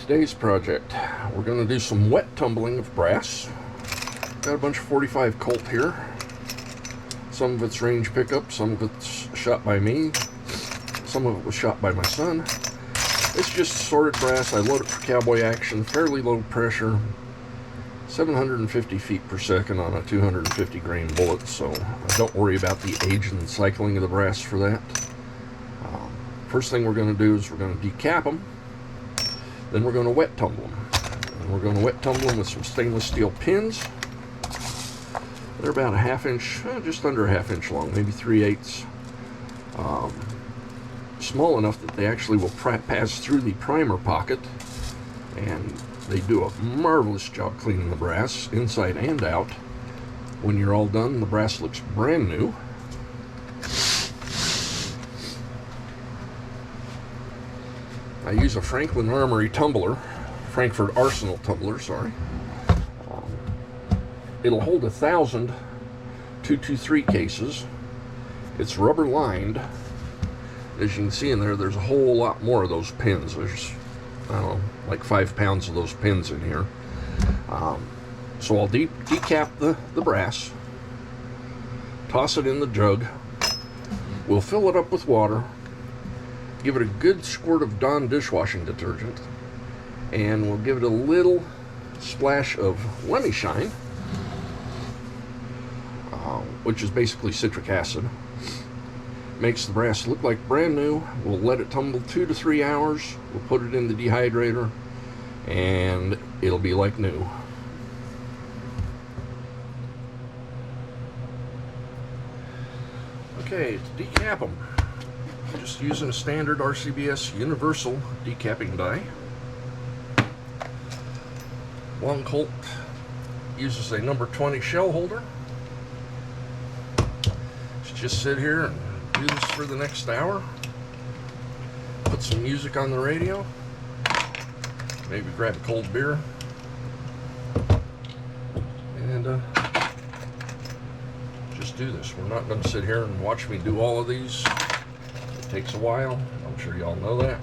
Today's project, we're going to do some wet tumbling of brass. Got a bunch of 45 Colt here. Some of it's range pickup, some of it's shot by me, some of it was shot by my son. It's just assorted brass. I load it for cowboy action, fairly low pressure, 750 feet per second on a 250 grain bullet, so I don't worry about the age and cycling of the brass for that. First thing we're going to do is we're going to decap them. Then we're going to wet tumble them. And we're going to wet tumble them with some stainless steel pins. They're about a half inch, just under a half inch long, maybe 3/8. Small enough that they actually will pass through the primer pocket. And they do a marvelous job cleaning the brass, inside and out. When you're all done, the brass looks brand new. I use a Franklin Armory tumbler, Frankfurt Arsenal tumbler, sorry. It'll hold 1,000 223 cases. It's rubber lined. As you can see in there, there's a whole lot more of those pins. There's, I don't know, like 5 pounds of those pins in here. So I'll decap the brass, toss it in the jug. We'll fill it up with water. Give it a good squirt of Dawn dishwashing detergent, and we'll give it a little splash of Lemmy Shine, which is basically citric acid. Makes the brass look like brand new. We'll let it tumble 2 to 3 hours. We'll put it in the dehydrator, and it'll be like new. Okay, to decap them, just using a standard RCBS universal decapping die. Long Colt uses a number 20 shell holder. Just sit here and do this for the next hour. Put some music on the radio. Maybe grab a cold beer. And just do this. We're not going to sit here and watch me do all of these. It takes a while. I'm sure y'all know that.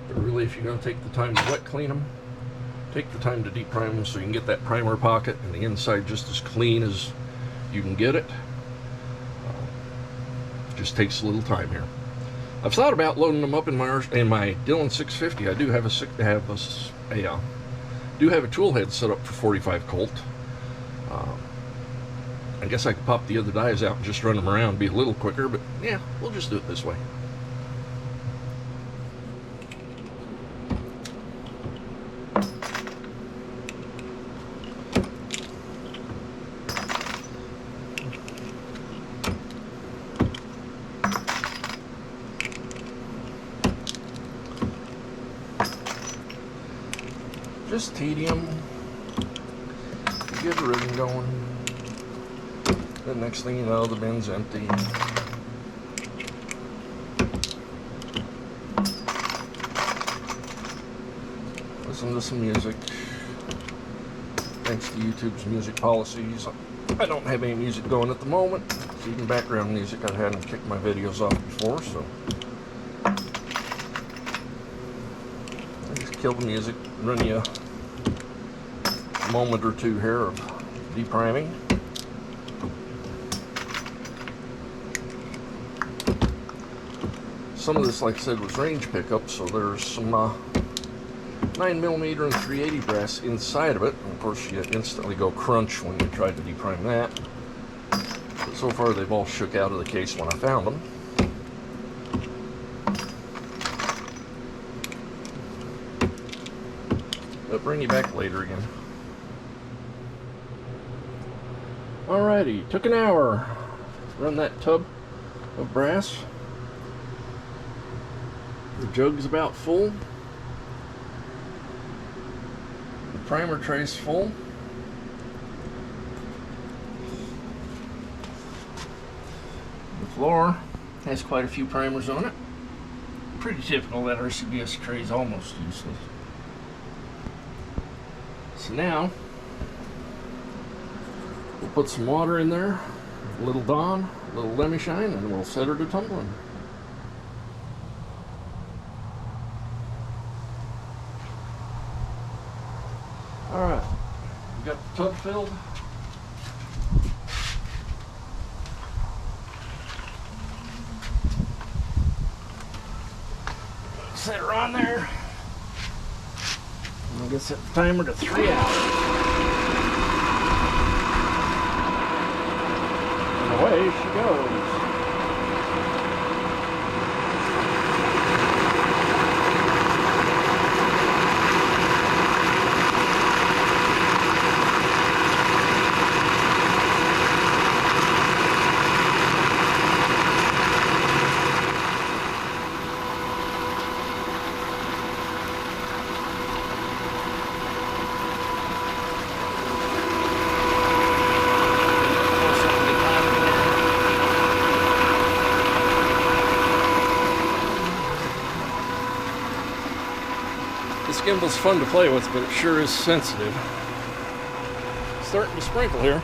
But really, if you're going to take the time to wet clean them, take the time to deep prime them so you can get that primer pocket and the inside just as clean as you can get it. Just takes a little time here. I've thought about loading them up in my Dillon 650. I do have a tool head set up for 45 Colt. I guess I could pop the other dies out and just run them around, be a little quicker, but yeah, we'll just do it this way. Just tedium, get a rhythm going. The next thing you know, the bin's empty. Listen to some music. Thanks to YouTube's music policies, I don't have any music going at the moment. It's even background music. I've had them kick my videos off before, so I just kill the music, run you a moment or two here of depriming. Some of this, like I said, was range pickup, so there's some 9mm and 380 brass inside of it. And of course, you instantly go crunch when you try to deprime that. But so far, they've all shook out of the case when I found them. But bring you back later again. Alrighty, took an hour. Run that tub of brass. The jug's about full. The primer tray's full. The floor has quite a few primers on it. Pretty typical that RCBS tray is almost useless. So now we'll put some water in there, a little Dawn, a little Lemmy Shine, and we'll set her to tumbling. filled. Set her on there. And I'll get set the timer to 3 hours. And away she goes. This gimbal's fun to play with, but it sure is sensitive. Starting to sprinkle here.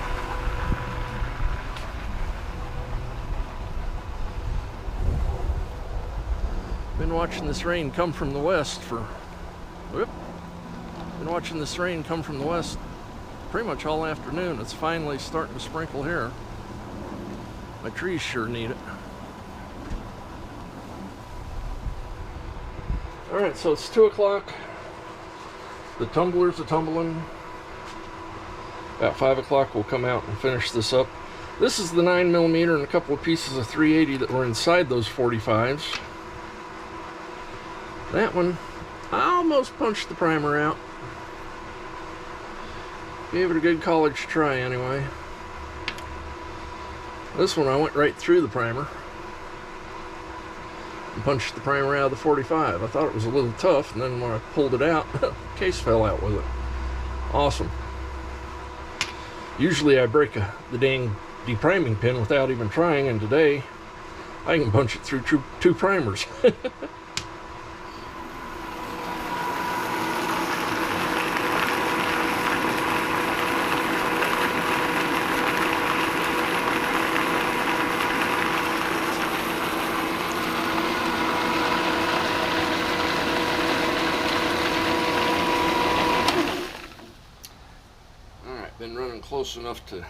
Been watching this rain come from the west for... Whoop. Been watching this rain come from the west pretty much all afternoon. It's finally starting to sprinkle here. My trees sure need it. Alright, so it's 2 o'clock. The tumblers are tumbling. About 5 o'clock we'll come out and finish this up. This is the 9mm and a couple of pieces of 380 that were inside those 45s. That one, I almost punched the primer out. Gave it a good college try anyway. This one I went right through the primer. And punched the primer out of the 45. I thought it was a little tough, and then when I pulled it out, the case fell out with it. Awesome. Usually I break the dang depriming pin without even trying, and today I can punch it through two primers. Been running close enough to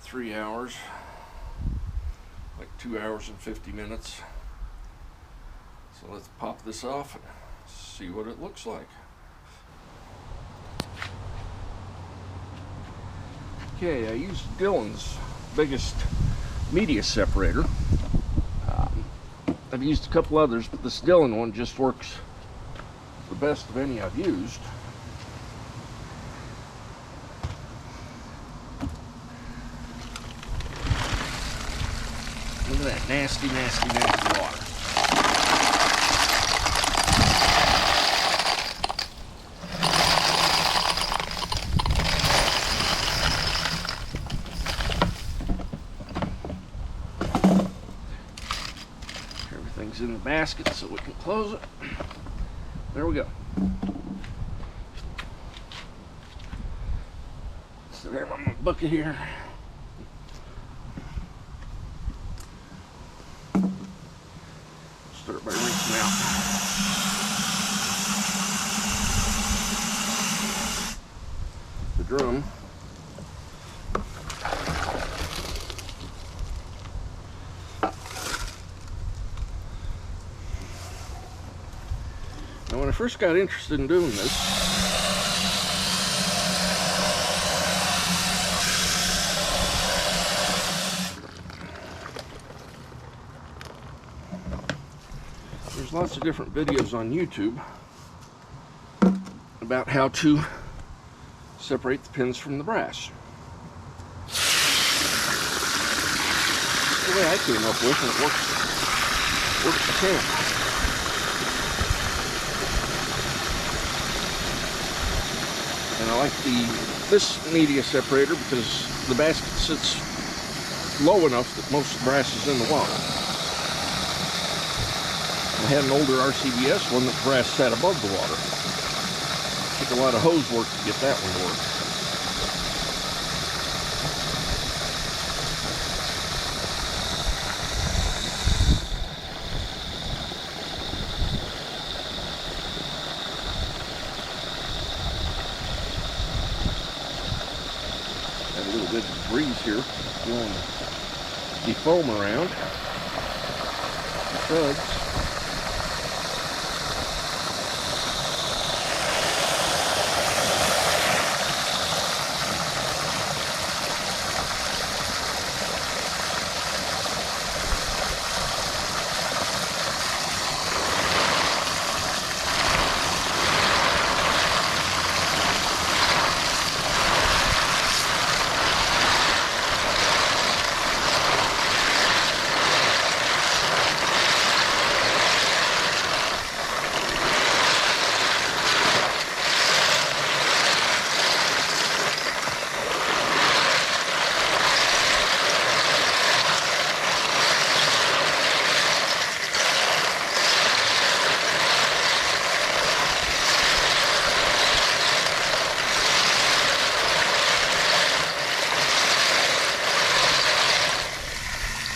3 hours, like 2 hours and 50 minutes. So let's pop this off and see what it looks like. Okay, I used Dillon's biggest media separator. I've used a couple others, but this Dillon one just works the best of any I've used. Look at that nasty, nasty, nasty water. Everything's in the basket so we can close it. There we go. So there's my bucket here. Start by rinsing out the drum. Now, when I first got interested in doing this, there's lots of different videos on YouTube about how to separate the pins from the brass. That's the way I came up with, and it works the camp. And I like this media separator because the basket sits low enough that most of the brass is in the water. I had an older RCBS one that brass sat above the water. It took a lot of hose work to get that one to work. good breeze here, blowing the foam around. The suds.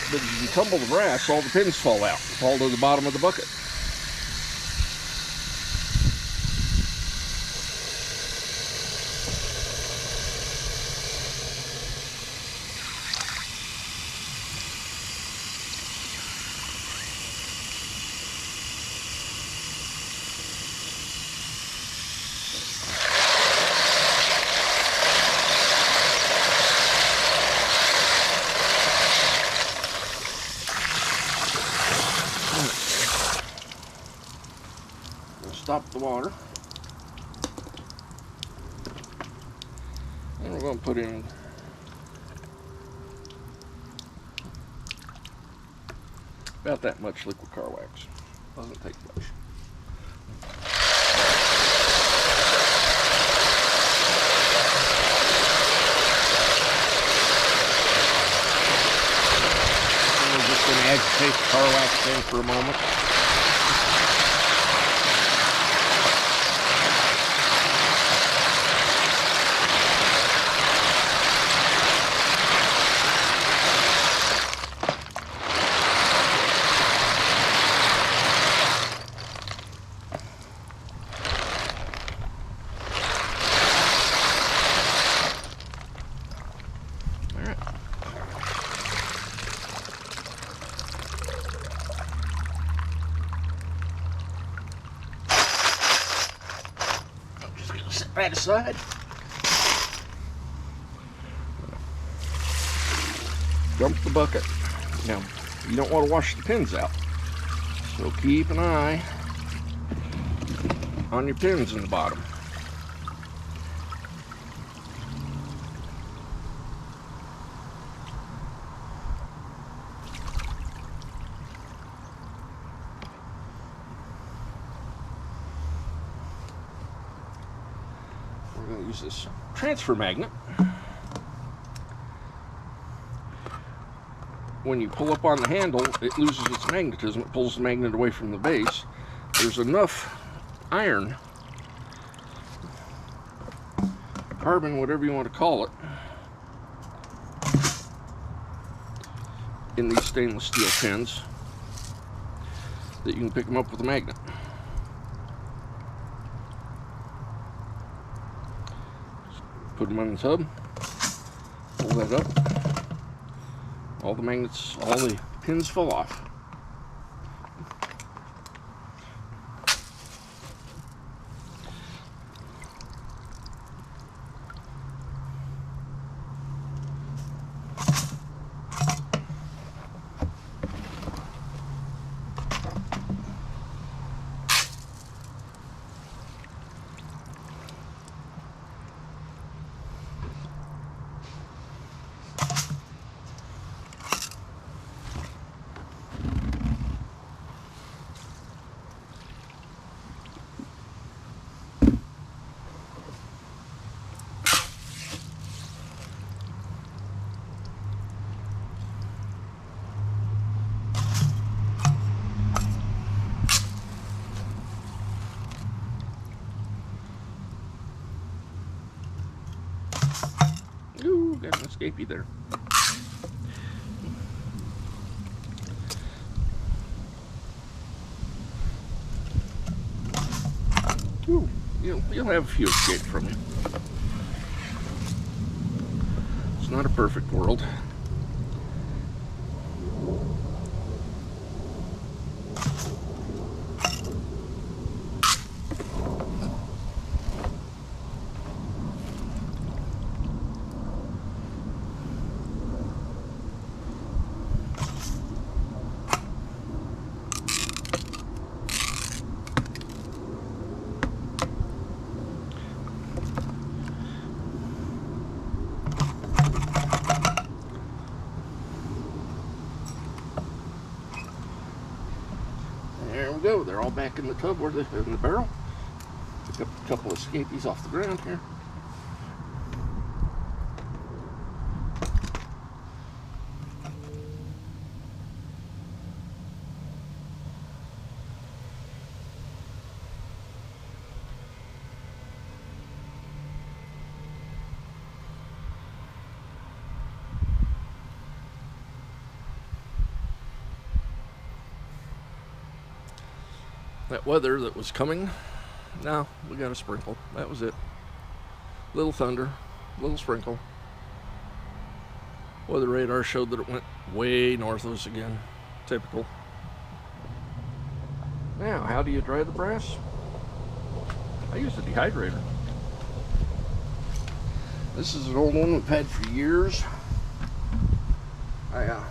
But if you tumble the brass, all the pins fall out, fall to the bottom of the bucket. Stop the water, and we're going to put in about that much liquid car wax. Doesn't take much. And we're just going to agitate the car wax in for a moment. Set that aside. Dump the bucket. Now, you don't want to wash the pins out, so keep an eye on your pins in the bottom. We're going to use this transfer magnet. When you pull up on the handle, it loses its magnetism. It pulls the magnet away from the base. There's enough iron, carbon, whatever you want to call it, in these stainless steel pins that you can pick them up with a magnet. Put them on the tub, pull that up, all the magnets, all the pins fall off. Ooh, got an escapee there. Ooh, you'll have a few escape from you. It's not a perfect world. There we go. They're all back in the tub where they're in the barrel. Pick up a couple of escapees off the ground here. That weather that was coming, now we got a sprinkle. That was it. Little thunder, little sprinkle. Weather radar showed that it went way north of us again. Typical. Now, how do you dry the brass? I use a dehydrator. This is an old one we've had for years. I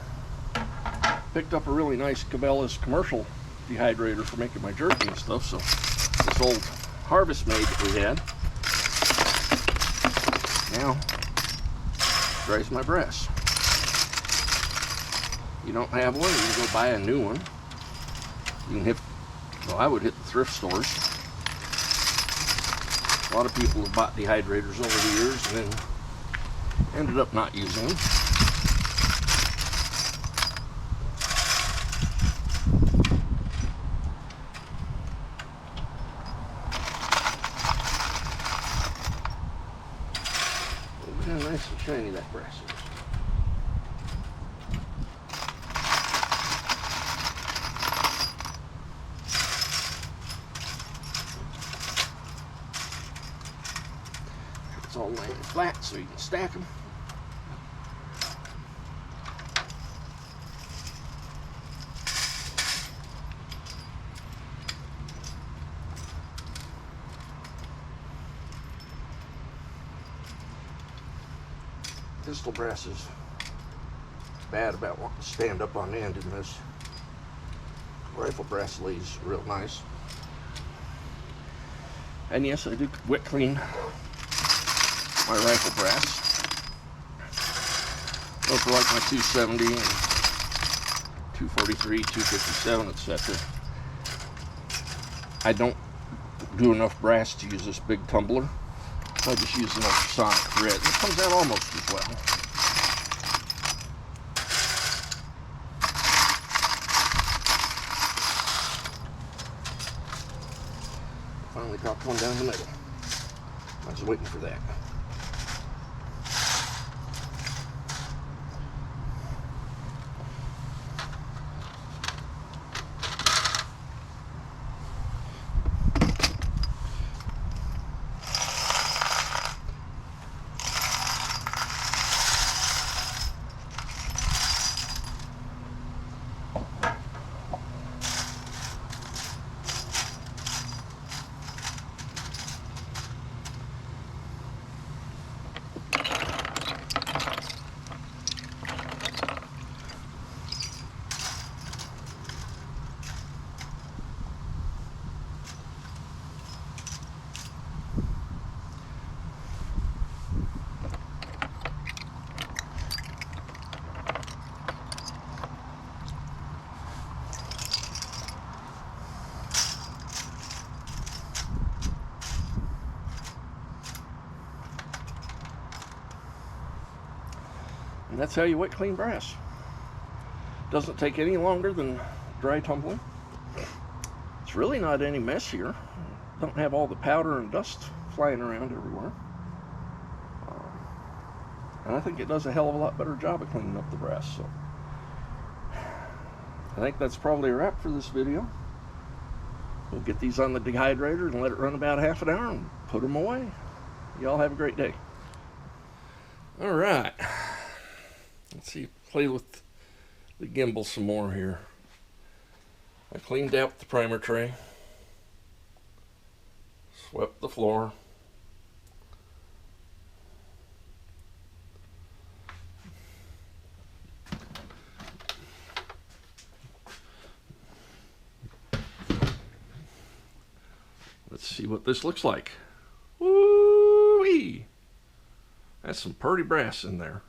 picked up a really nice Cabela's commercial dehydrator for making my jerky and stuff, so this old Harvest Made that we had now dries my brass. You don't have one, you can go buy a new one. You can hit, well, I would hit the thrift stores. A lot of people have bought dehydrators over the years and then ended up not using them. Nice and shiny that brass is. It's all laying flat so you can stack them. Pistol brass is bad about wanting to stand up on end in this. Rifle brass lays real nice. And yes, I do wet clean my rifle brass. Those are like my 270 and 243, 257, etc. I don't do enough brass to use this big tumbler. I just use an ultrasonic thread. It comes out almost as well. Finally dropped one down the middle. I was waiting for that. And that's how you wet clean brass. Doesn't take any longer than dry tumbling. It's really not any messier. Don't have all the powder and dust flying around everywhere. And I think it does a hell of a lot better job of cleaning up the brass. So I think that's probably a wrap for this video. We'll get these on the dehydrator and let it run about half an hour and put them away. Y'all have a great day. All right. Let's see, play with the gimbal some more here. I cleaned out the primer tray, swept the floor. Let's see what this looks like. Woo-wee! That's some pretty brass in there.